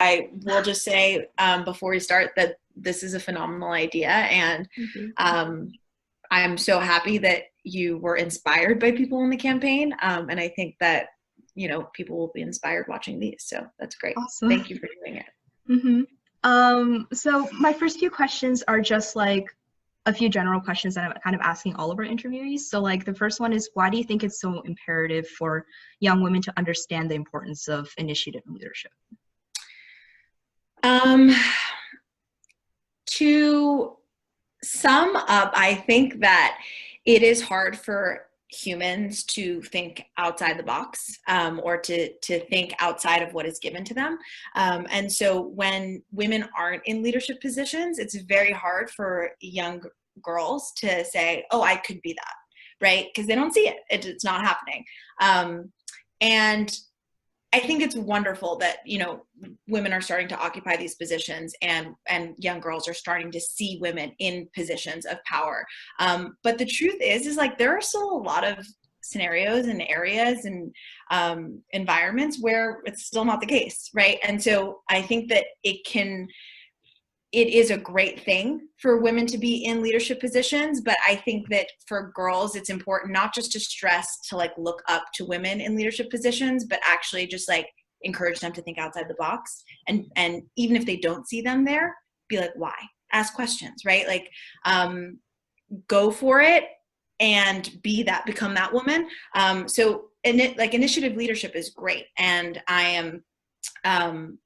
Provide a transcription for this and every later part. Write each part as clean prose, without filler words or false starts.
I will just say before we start that this is a phenomenal idea, and I'm so happy that you were inspired by people in the campaign, and I think that people will be inspired watching these. So that's great. Awesome. Thank you for doing it. So my first few questions are just like a few general questions that I'm kind of asking all of our interviewees. So like the first one is, why do you think it's so imperative for young women to understand the importance of initiative and leadership? To sum up, I think that it is hard for humans to think outside the box, or to think outside of what is given to them. And so when women aren't in leadership positions, it's very hard for young girls to say, oh, I could be that, right? Because they don't see it. It's not happening. And I think it's wonderful that, women are starting to occupy these positions, and young girls are starting to see women in positions of power. But the truth is like there are still a lot of scenarios and areas and environments where it's still not the case, right? And so I think that it is a great thing for women to be in leadership positions, but I think that for girls, it's important not just to stress to like look up to women in leadership positions, but actually just like encourage them to think outside the box. And even if they don't see them there, be like, why? Ask questions, right? Like, go for it and become that woman. So initiative leadership is great. And I am,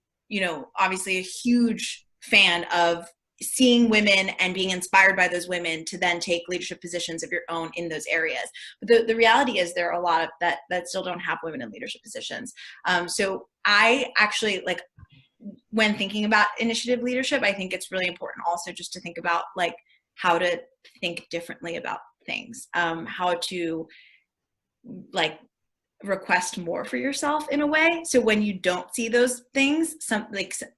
obviously a huge fan of seeing women and being inspired by those women to then take leadership positions of your own in those areas. But the reality is there are a lot of that still don't have women in leadership positions. So I actually like, when thinking about initiative leadership, I think it's really important also just to think about like how to think differently about things, how to like request more for yourself in a way. So when you don't see those things,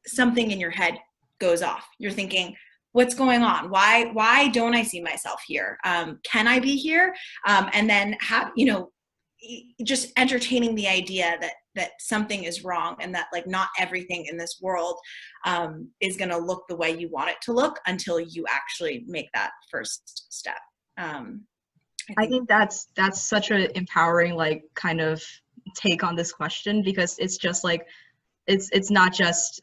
something in your head goes off. You're thinking, what's going on? Why don't I see myself here? Can I be here? And then have, just entertaining the idea that something is wrong, and that like not everything in this world is going to look the way you want it to look until you actually make that first step. I think that's such an empowering like kind of take on this question, because it's just like it's not just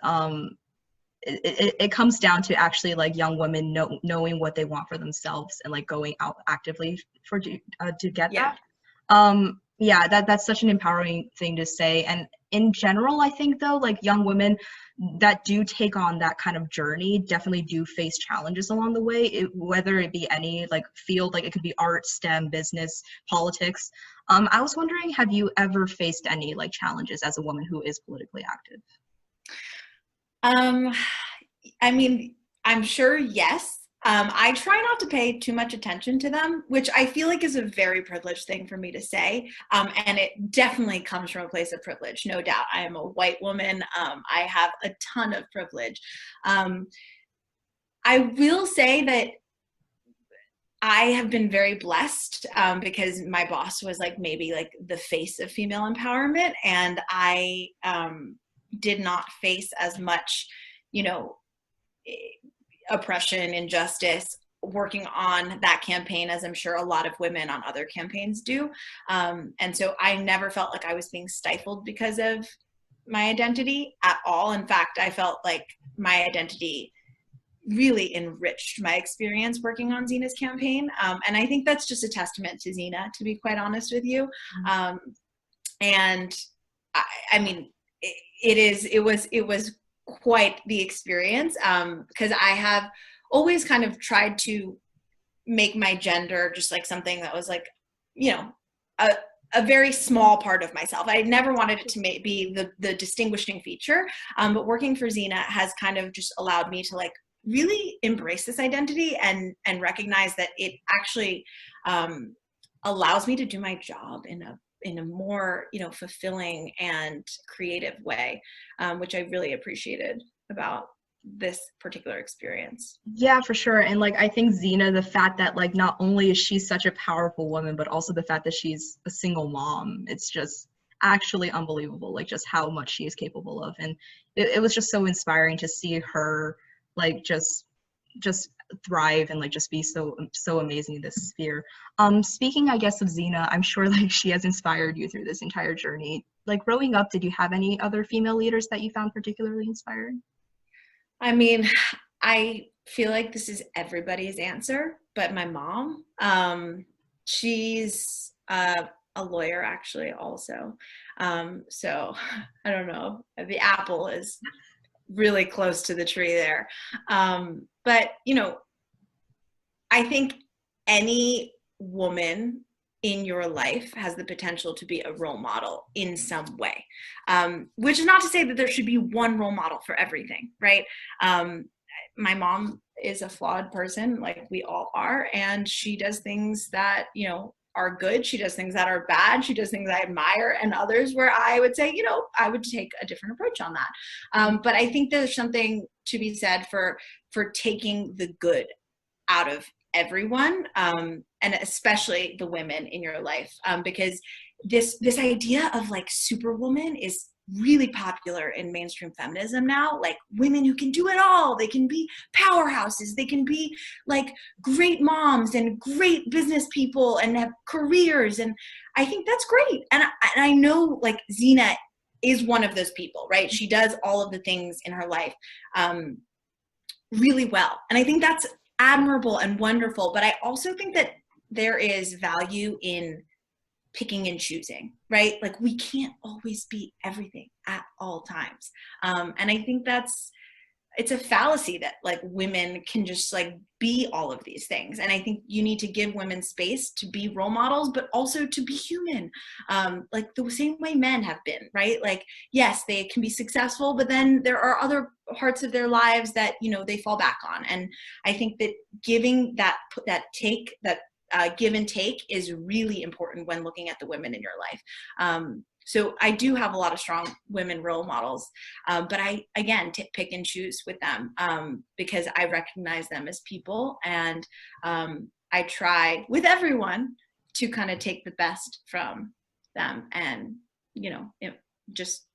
it comes down to actually like young women knowing what they want for themselves and like going out actively to get that. That's such an empowering thing to say. And in general, I think though, like young women that do take on that kind of journey definitely do face challenges along the way, whether it be any like field, like it could be art, STEM, business, politics. I was wondering, have you ever faced any like challenges as a woman who is politically active? I mean, I'm sure, yes. I try not to pay too much attention to them, which I feel like is a very privileged thing for me to say. And it definitely comes from a place of privilege, no doubt. I am a white woman. I have a ton of privilege. I will say that I have been very blessed because my boss was like maybe like the face of female empowerment, and I did not face as much, oppression, injustice working on that campaign as I'm sure a lot of women on other campaigns do. And so I never felt like I was being stifled because of my identity at all. In fact, I felt like my identity really enriched my experience working on Zena's campaign. And I think that's just a testament to Zena, to be quite honest with you. And I mean, it was quite the experience, because I have always kind of tried to make my gender just like something that was like, a very small part of myself. I never wanted it to be the distinguishing feature, but working for Zena has kind of just allowed me to like really embrace this identity and recognize that it actually allows me to do my job in a more fulfilling and creative way, which I really appreciated about this particular experience. Yeah, for sure. And like I think Zena, the fact that like not only is she such a powerful woman, but also the fact that she's a single mom, it's just actually unbelievable, like just how much she is capable of. And it was just so inspiring to see her like just thrive and like just be so amazing in this sphere. Speaking, I guess, of Xena, I'm sure like she has inspired you through this entire journey. Like growing up, did you have any other female leaders that you found particularly inspiring? I mean, I feel like this is everybody's answer, but my mom, she's a lawyer actually also. So I don't know. The apple is really close to the tree there. But, you know, I think any woman in your life has the potential to be a role model in some way, which is not to say that there should be one role model for everything, right? My mom is a flawed person, like we all are, and she does things that, you know, are good. She does things that are bad. She does things I admire, and others where I would say, you know, I would take a different approach on that. But I think there's something to be said for taking the good out of everyone, and especially the women in your life, because this idea of like superwoman is really popular in mainstream feminism now. Like women who can do it all, they can be powerhouses, they can be like great moms and great business people and have careers, and I think that's great. And I know like Xena is one of those people, right? She does all of the things in her life really well, and I think that's admirable and wonderful. But I also think that there is value in picking and choosing, right? Like we can't always be everything at all times. And I think it's a fallacy that like women can just like be all of these things. And I think you need to give women space to be role models, but also to be human, like the same way men have been, right? Like, yes, they can be successful, but then there are other parts of their lives that, you know, they fall back on. And I think that giving that give and take is really important when looking at the women in your life. So I do have a lot of strong women role models, but I, again, pick and choose with them, because I recognize them as people, and I try with everyone to kind of take the best from them and, you know, just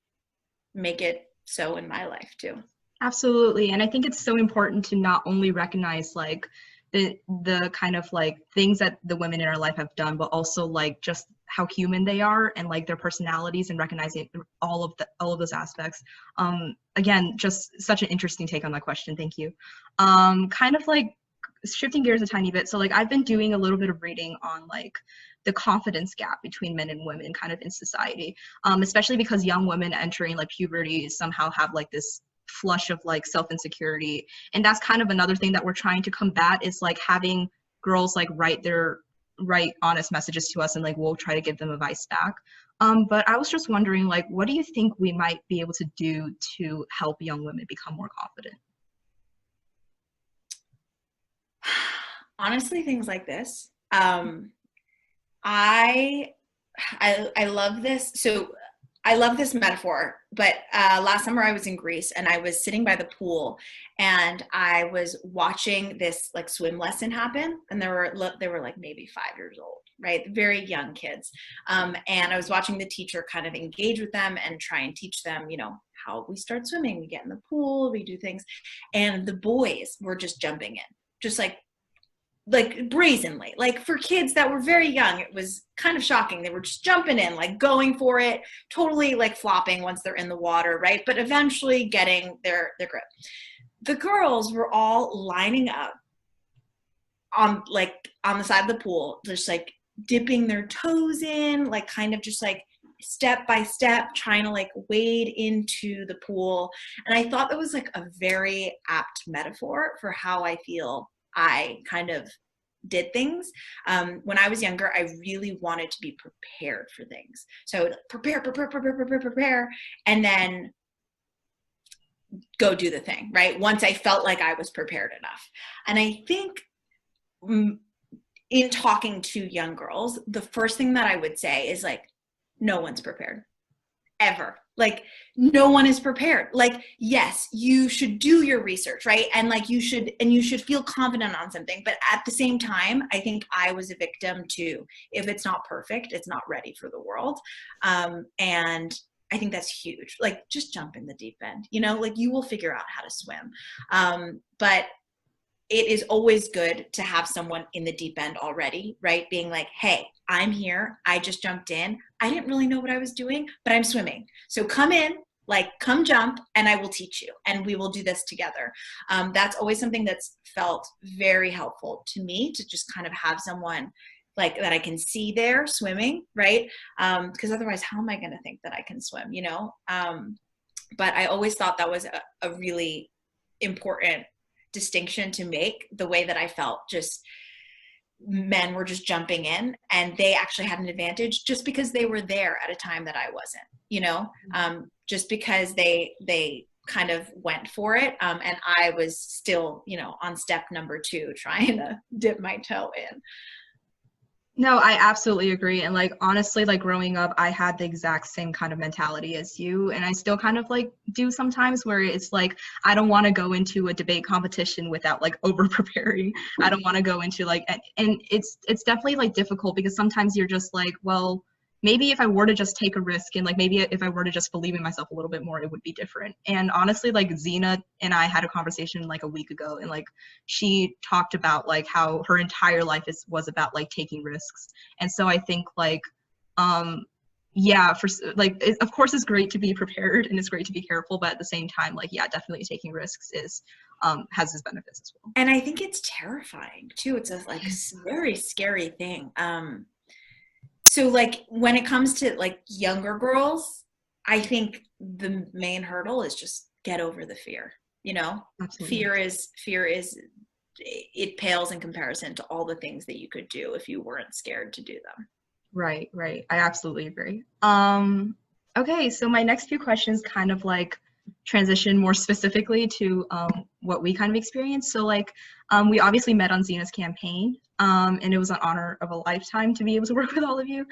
make it so in my life too. Absolutely. And I think it's so important to not only recognize like the kind of like things that the women in our life have done, but also like just how human they are and like their personalities, and recognizing all of those aspects. Again, just such an interesting take on that question. Thank you. Kind of like shifting gears a tiny bit. So like I've been doing a little bit of reading on like the confidence gap between men and women kind of in society, especially because young women entering like puberty somehow have like this flush of like self-insecurity. And that's kind of another thing that we're trying to combat, is like having girls like write honest messages to us, and like we'll try to give them advice back. But I was just wondering, like, what do you think we might be able to do to help young women become more confident? Honestly, things like this. I love this. So I love this metaphor, but last summer I was in Greece and I was sitting by the pool and I was watching this like swim lesson happen, and they were like maybe 5 years old, right? Very young kids. And I was watching the teacher kind of engage with them and try and teach them, you know, how we start swimming. We get in the pool, we do things. And the boys were just jumping in, just like brazenly. Like for kids that were very young, it was kind of shocking. They were just jumping in, like going for it, totally like flopping once they're in the water, right? But eventually getting their grip. The girls were all lining up on the side of the pool, just like dipping their toes in, like kind of just like step by step trying to like wade into the pool. And I thought that was like a very apt metaphor for how I feel I kind of did things. When I was younger, I really wanted to be prepared for things. So prepare, and then go do the thing, right? Once I felt like I was prepared enough. And I think in talking to young girls, the first thing that I would say is like, no one's prepared. Ever. Like, no one is prepared. Like, yes, you should do your research, right? And like you should feel confident on something. But at the same time, I think I was a victim to, if it's not perfect, it's not ready for the world. And I think that's huge. Like, just jump in the deep end, you know, like you will figure out how to swim. But it is always good to have someone in the deep end already, right? Being like, hey, I'm here. I just jumped in. I didn't really know what I was doing, but I'm swimming. So come in, like, come jump, and I will teach you, and we will do this together. That's always something that's felt very helpful to me, to just kind of have someone like that I can see there swimming, right? Because otherwise, how am I going to think that I can swim, you know? But I always thought that was a really important distinction to make, the way that I felt just men were just jumping in, and they actually had an advantage just because they were there at a time that I wasn't, you know, just because they kind of went for it. And I was still, you know, on step number 2, trying to dip my toe in. No, I absolutely agree. And like, honestly, like growing up, I had the exact same kind of mentality as you. And I still kind of like do sometimes, where it's like, I don't want to go into a debate competition without like over preparing. I don't want to go into like, and it's definitely like difficult, because sometimes you're just like, well, maybe if I were to just take a risk, and like maybe if I were to just believe in myself a little bit more, it would be different. And honestly, like Zena and I had a conversation like a week ago, and like she talked about like how her entire life was about like taking risks. And so I think like yeah, for like of course it's great to be prepared and it's great to be careful, but at the same time, like, yeah, definitely taking risks is has its benefits as well. And I think it's terrifying too. It's a like very scary thing. So like when it comes to like younger girls, I think the main hurdle is just get over the fear, you know. Absolutely. Fear is it pales in comparison to all the things that you could do if you weren't scared to do them. Right. I absolutely agree. Okay, so my next few questions kind of like transition more specifically to what we kind of experienced. So like we obviously met on Zena's campaign, and it was an honor of a lifetime to be able to work with all of you.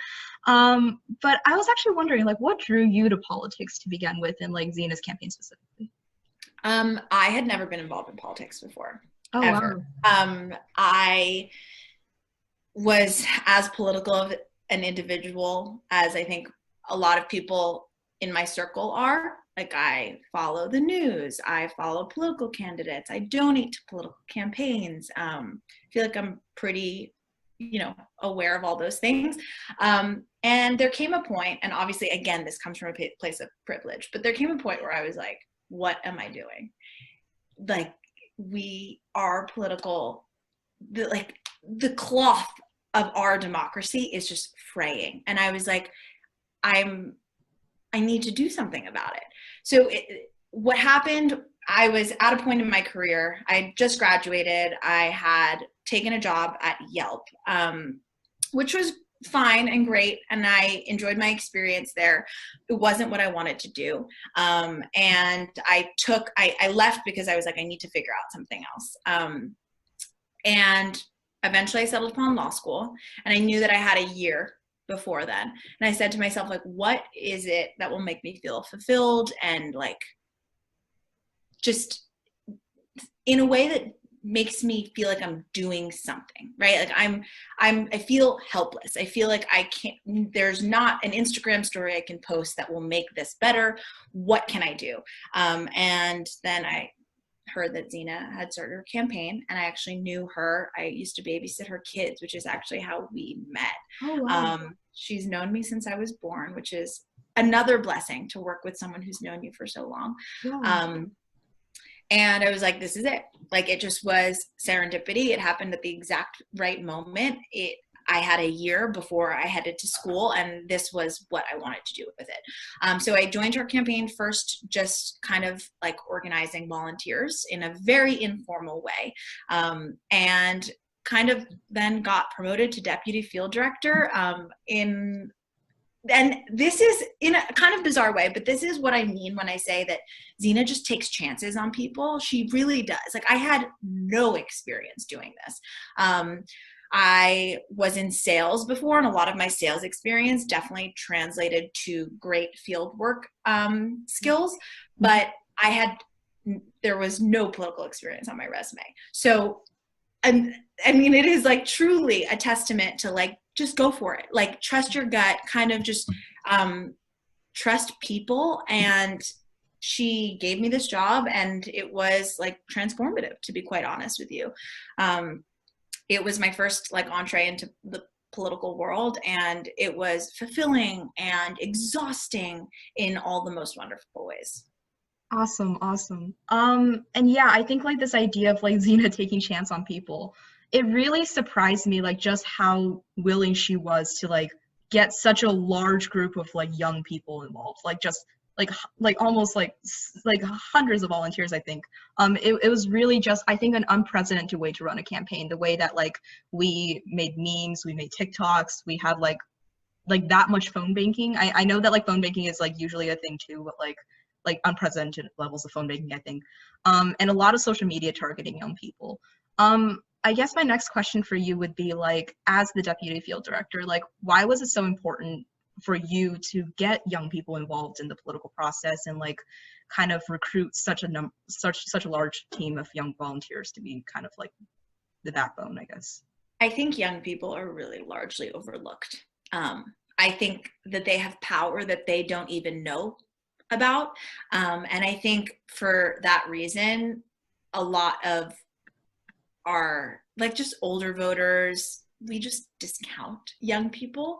But I was actually wondering, like, what drew you to politics to begin with, and like Zena's campaign specifically? I had never been involved in politics before, ever. Wow. I was as political of an individual as I think a lot of people in my circle are. Like, I follow the news, I follow political candidates, I donate to political campaigns. I feel like I'm pretty, you know, aware of all those things. And there came a point, and obviously, again, this comes from a place of privilege, but there came a point where I was like, what am I doing? Like, we are political, the cloth of our democracy is just fraying. And I was like, I need to do something about it. So what happened, I was at a point in my career, I just graduated, I had taken a job at Yelp, which was fine and great, and I enjoyed my experience there. It wasn't what I wanted to do. And I left because I was like, I need to figure out something else. And eventually I settled upon law school, and I knew that I had a year before then. And I said to myself, like, what is it that will make me feel fulfilled and like just in a way that makes me feel like I'm doing something, right? Like I feel helpless. I feel like I can't, there's not an Instagram story I can post that will make this better. What can I do? And then I heard that Zena had started her campaign, and I actually knew her. I used to babysit her kids, which is actually how we met. Oh, wow. She's known me since I was born, which is another blessing, to work with someone who's known you for so long. Yeah. And I was like, this is it. Like, it just was serendipity. It happened at the exact right moment. I had a year before I headed to school, and this was what I wanted to do with it. So I joined her campaign first, just kind of like organizing volunteers in a very informal way, and kind of then got promoted to deputy field director and this is in a kind of bizarre way, but this is what I mean when I say that Zena just takes chances on people. She really does. Like, I had no experience doing this. I was in sales before, and a lot of my sales experience definitely translated to great field work skills, but there was no political experience on my resume. So, I mean, it is like truly a testament to like, just go for it. Like, trust your gut, kind of just trust people. And she gave me this job, and it was like transformative, to be quite honest with you. It was my first like entree into the political world, and it was fulfilling and exhausting in all the most wonderful ways. Awesome, awesome. And yeah, I think like this idea of like Xena taking chance on people, it really surprised me like just how willing she was to like get such a large group of like young people involved. Like just like almost like hundreds of volunteers, I think. It was really just, I think, an unprecedented way to run a campaign. The way that like we made memes, we made TikToks, we had like that much phone banking. I know that like phone banking is like usually a thing too, but like unprecedented levels of phone banking, I think. And a lot of social media targeting young people. I guess my next question for you would be like, as the deputy field director, like why was it so important for you to get young people involved in the political process and like kind of recruit such a large team of young volunteers to be kind of like the backbone, I guess? I think young people are really largely overlooked. I think that they have power that they don't even know about. And I think for that reason, a lot of our like just older voters, we just discount young people,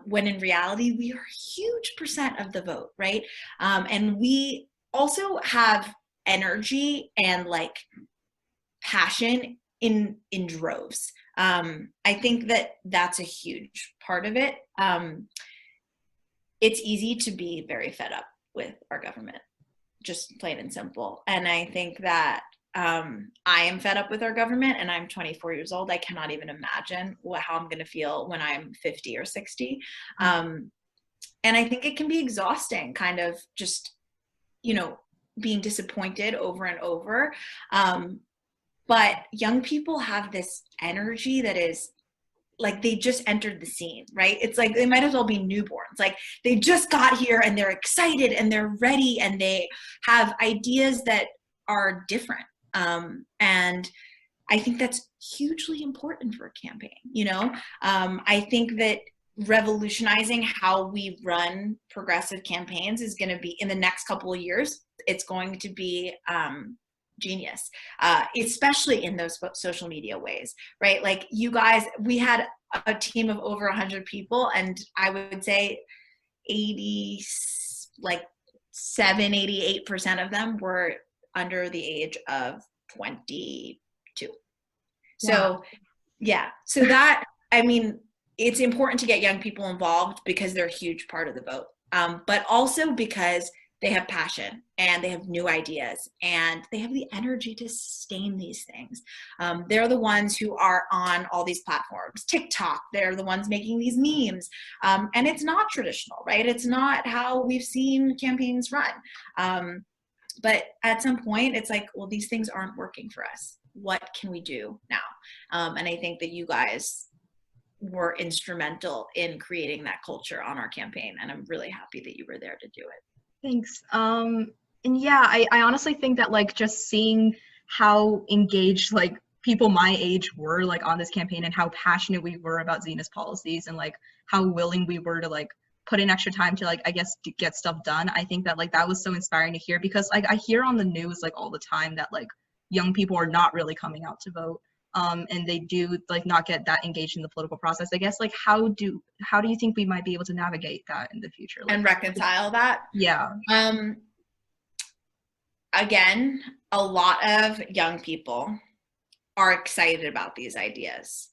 when in reality we are a huge percent of the vote, right? And we also have energy and like passion in droves. I think that that's a huge part of it. It's easy to be very fed up with our government, just plain and simple. And I think that I am fed up with our government, and I'm 24 years old. I cannot even imagine how I'm going to feel when I'm 50 or 60. And I think it can be exhausting, kind of just, being disappointed over and over. But young people have this energy that is like they just entered the scene, right? It's like they might as well be newborns. Like they just got here and they're excited and they're ready and they have ideas that are different. And I think that's hugely important for a campaign. I think that revolutionizing how we run progressive campaigns is going to be, in the next couple of years, it's going to be genius, especially in those social media ways, right? Like you guys, we had a team of over 100 people, and I would say 88% of them were under the age of 22. So Wow. yeah, so that, I mean, it's important to get young people involved because they're a huge part of the vote, but also because they have passion and they have new ideas and they have the energy to sustain these things. They're the ones who are on all these platforms, TikTok, they're the ones making these memes. And it's not traditional, right? It's not how we've seen campaigns run. But at some point it's like, well, these things aren't working for us. What can we do now? And I think that you guys were instrumental in creating that culture on our campaign. And I'm really happy that you were there to do it. Thanks. And yeah, I honestly think that like just seeing how engaged like people my age were like on this campaign and how passionate we were about Xena's policies and like how willing we were to like put in extra time to like, I guess, to get stuff done. I think that like that was so inspiring to hear, because like I hear on the news like all the time that like young people are not really coming out to vote. And they do like not get that engaged in the political process. I guess like how do you think we might be able to navigate that in the future? Like, and reconcile that? Yeah. Again, a lot of young people are excited about these ideas,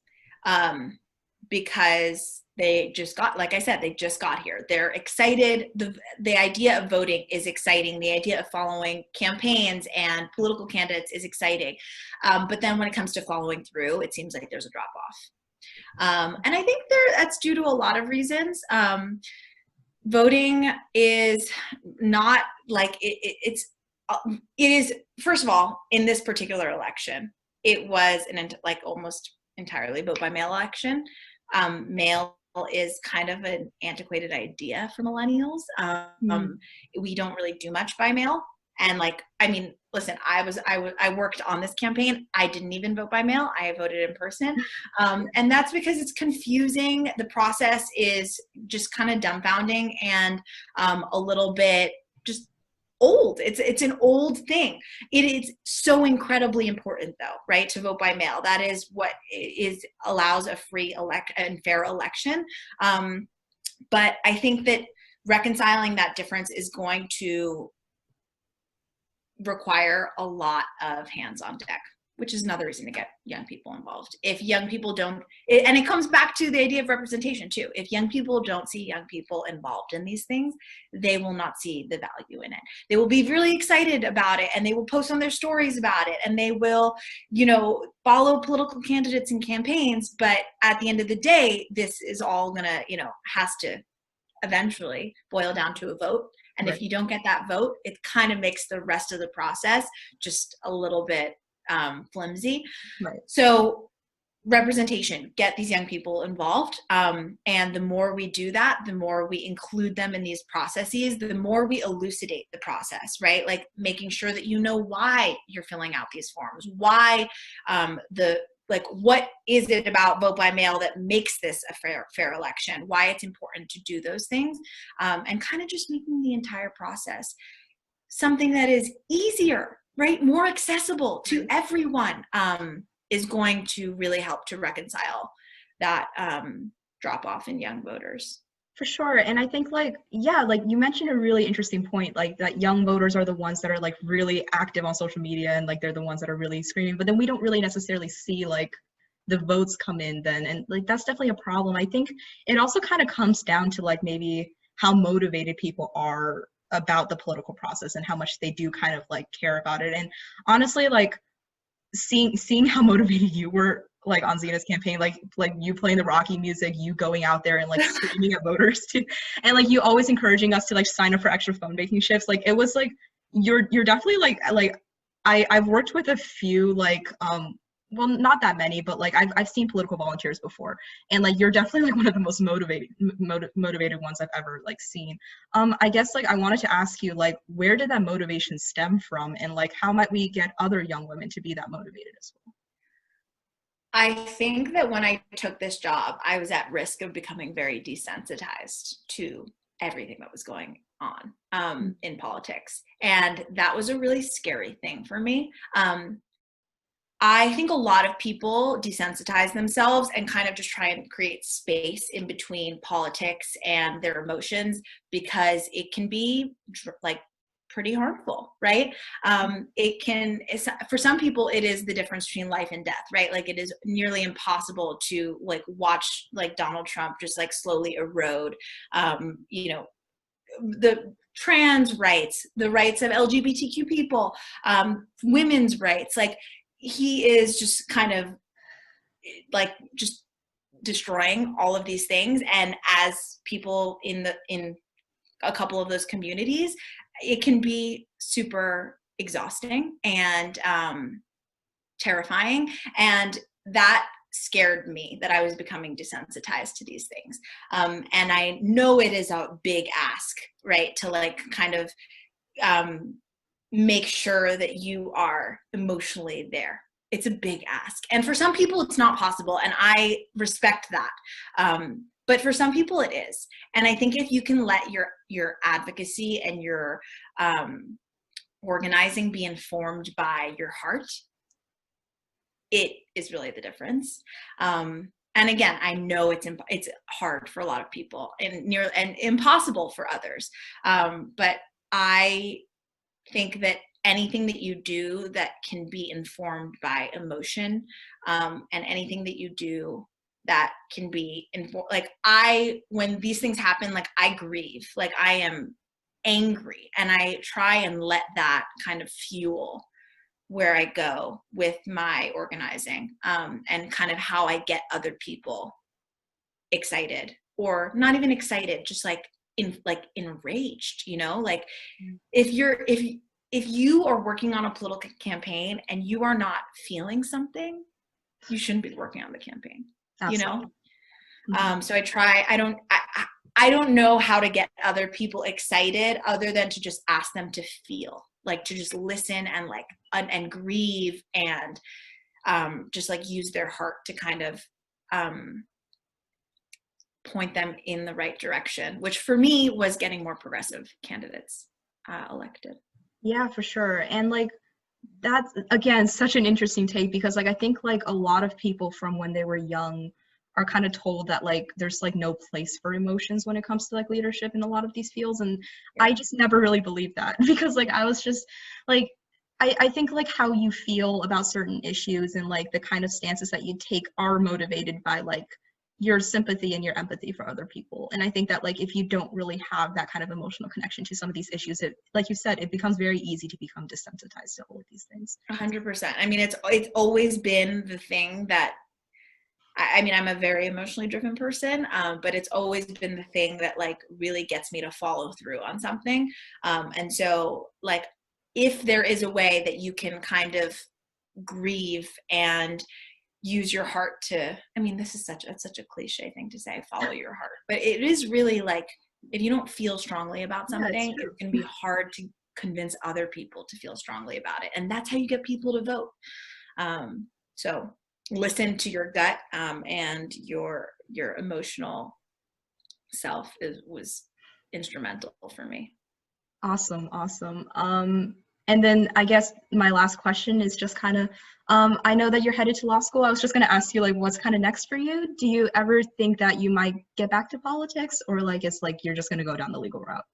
because they just got, like I said, they just got here. They're excited. The idea of voting is exciting. The idea of following campaigns and political candidates is exciting. But then when it comes to following through, it seems like there's a drop off. And I think that's due to a lot of reasons. Voting is not like it is, first of all, in this particular election, it was like almost entirely vote by mail election. Mail is kind of an antiquated idea for millennials. We don't really do much by mail. And like, I mean, listen, I worked on this campaign. I didn't even vote by mail. I voted in person. And that's because it's confusing. The process is just kind of dumbfounding and a little bit just old. It's an old thing. It is so incredibly important though, right? To vote by mail. That is what allows a free and fair election. But I think that reconciling that difference is going to require a lot of hands on deck, which is another reason to get young people involved. If young people don't, and it comes back to the idea of representation too. If young people don't see young people involved in these things, they will not see the value in it. They will be really excited about it and they will post on their stories about it and they will, follow political candidates and campaigns. But at the end of the day, this is all gonna, has to eventually boil down to a vote. And right. If you don't get that vote, it kind of makes the rest of the process just a little bit flimsy. Right. So representation, get these young people involved. And the more we do that, the more we include them in these processes, the more we elucidate the process, right? Like making sure that you know why you're filling out these forms, why what is it about vote by mail that makes this a fair election, why it's important to do those things, and kind of just making the entire process something that is easier, right? More accessible to everyone, is going to really help to reconcile that drop off in young voters. For sure. And I think you mentioned a really interesting point, like that young voters are the ones that are like really active on social media and like they're the ones that are really screaming, but then we don't really necessarily see like the votes come in then. And like that's definitely a problem. I think it also kind of comes down to like maybe how motivated people are about the political process and how much they do kind of like care about it. And honestly, like seeing how motivated you were like on Zena's campaign, like you playing the Rocky music, you going out there and like screaming at voters too, and like you always encouraging us to like sign up for extra phone banking shifts. Like it was like you're definitely like I've worked with a few like well, not that many, but like I've seen political volunteers before, and like you're definitely like one of the most motivated ones I've ever like seen. I guess like I wanted to ask you like where did that motivation stem from, and like how might we get other young women to be that motivated as well? I think that when I took this job, I was at risk of becoming very desensitized to everything that was going on in politics. And that was a really scary thing for me. I think a lot of people desensitize themselves and kind of just try and create space in between politics and their emotions because it can be like pretty harmful, right? For some people, it is the difference between life and death, right? Like it is nearly impossible to like watch like Donald Trump just like slowly erode, the trans rights, the rights of LGBTQ people, women's rights. Like he is just kind of like just destroying all of these things. And as people in a couple of those communities, it can be super exhausting and terrifying. And that scared me that I was becoming desensitized to these things. And I know it is a big ask, right? To like kind of make sure that you are emotionally there. It's a big ask. And for some people, it's not possible. And I respect that. But for some people it is. And I think if you can let your advocacy and your organizing be informed by your heart, it is really the difference. And again, I know it's hard for a lot of people and impossible for others. But I think that anything that you do that can be informed by emotion, and anything that you do that can be like when these things happen, like I grieve, like I am angry, and I try and let that kind of fuel where I go with my organizing, and kind of how I get other people excited, or not even excited, just like enraged, like if you are working on a political campaign and you are not feeling something, you shouldn't be working on the campaign, Absolutely. So I don't know how to get other people excited other than to just ask them to feel, like to just listen and like and grieve and just like use their heart to kind of point them in the right direction, which for me was getting more progressive candidates elected. Yeah, for sure. And like that's again such an interesting take because like I think like a lot of people from when they were young are kind of told that like there's like no place for emotions when it comes to like leadership in a lot of these fields, and Yeah. I just never really believed that because like I was just like I think like how you feel about certain issues and like the kind of stances that you take are motivated by like your sympathy and your empathy for other people. And I think that like if you don't really have that kind of emotional connection to some of these issues, it, like you said, it becomes very easy to become desensitized to all of these things. 100%. I mean, it's always been the thing that I mean, I'm a very emotionally driven person, but it's always been the thing that like really gets me to follow through on something. And so like, if there is a way that you can kind of grieve and use your heart to, I mean, this is such a cliche thing to say, follow your heart, but it is really like, if you don't feel strongly about something, it's going to be hard to convince other people to feel strongly about it. And that's how you get people to vote. So listen to your gut, and your emotional self was instrumental for me. Awesome. And then I guess my last question is just kind of, I know that you're headed to law school. I was just going to ask you, like, what's kind of next for you? Do you ever think that you might get back to politics, or like it's like you're just going to go down the legal route?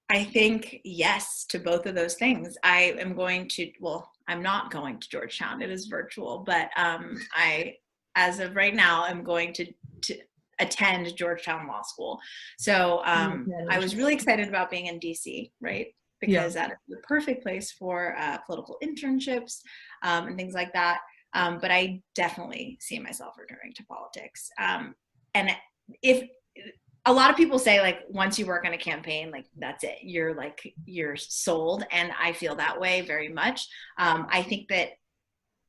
I think yes to both of those things. I am going to, well, I'm not going to Georgetown. It is virtual, but as of right now, I'm going to attend Georgetown Law School. So I was really excited about being in DC, right? Because that is the perfect place for political internships and things like that. But I definitely see myself returning to politics. And if a lot of people say like once you work on a campaign, like that's it, you're sold, and I feel that way very much. I think that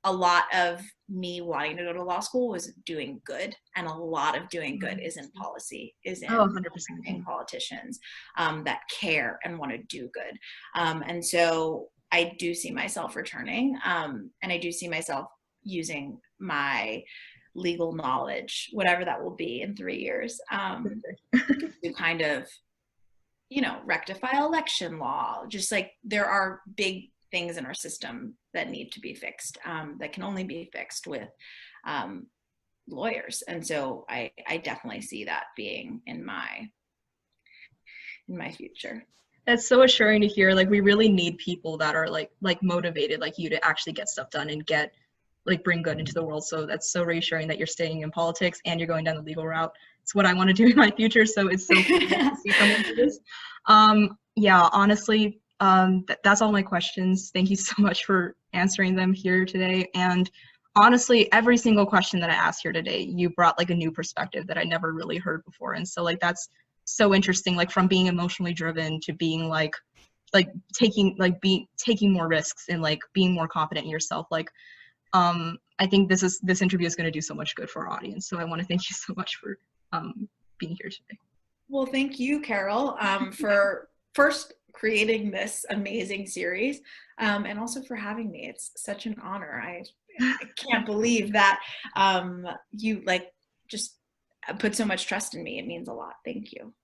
a lot of me wanting to go to law school was doing good, and a lot of doing good is in policy, is in 100%. politicians that care and want to do good. And so I do see myself returning, and I do see myself using my legal knowledge, whatever that will be in 3 years, to kind of, rectify election law. Just like there are big things in our system that need to be fixed, that can only be fixed with lawyers. And so I definitely see that being in my future. That's so assuring to hear. Like we really need people that are like motivated like you to actually get stuff done and get like bring good into the world. So that's so reassuring that you're staying in politics and you're going down the legal route. It's what I want to do in my future. So it's so cool to see someone do this. Yeah, honestly, that's all my questions. Thank you so much for answering them here today. And honestly, every single question that I asked here today, you brought like a new perspective that I never really heard before. And so like that's so interesting, like from being emotionally driven to being like taking more risks and like being more confident in yourself. Like I think this interview is going to do so much good for our audience. So I want to thank you so much for being here today. Well, thank you, Carol, for first creating this amazing series, and also for having me. It's such an honor. I can't believe that you like just put so much trust in me. It means a lot. Thank you.